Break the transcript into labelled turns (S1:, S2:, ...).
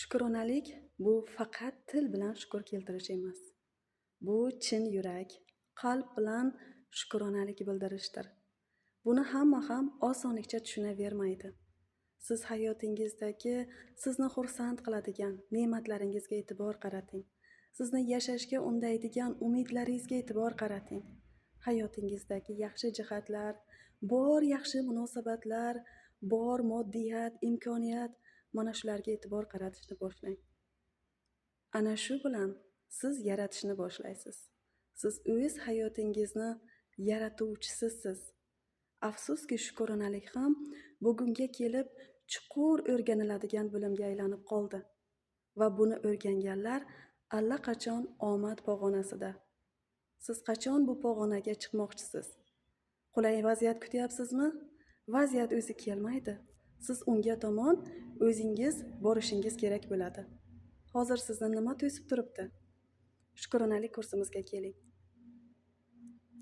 S1: Shukronalik bu faqat til bilan shukr keltirish emas. Bu chin yurak, qalb bilan shukronalik bildirishdir. Buni hamma ham osonlikcha tushunavermaydi. Siz hayotingizdagi sizni xursand qiladigan ne'matlaringizga e'tibor qarating. Sizni yashashga undaydigan umidlaringizga e'tibor qarating. Hayotingizdagi yaxshi jihatlar, bor yaxshi munosabatlar, bor moddiyat, imkoniyat, mana shularga e'tibor qaratishni boshlang. Ana shu bilan siz yaratishni boshlaysiz. Siz o'z hayotingizni yaratuvchisisiz. Afsuski, shukronalik ham bugunga kelib chuqur o'rganiladigan bilimga aylanib qoldi. Va buni o'rganganlar allaqachon omad pog'onasida. Siz qachon bu pog'onaga chiqmoqchisiz? Qulay vaziyat kutyapsizmi? Vaziyat o'zi kelmaydi. Siz unga tomon o'zingiz borishingiz kerak bo'ladi. Hozir sizni nima to'sib turibdi? Shukronalik kursimizga keling.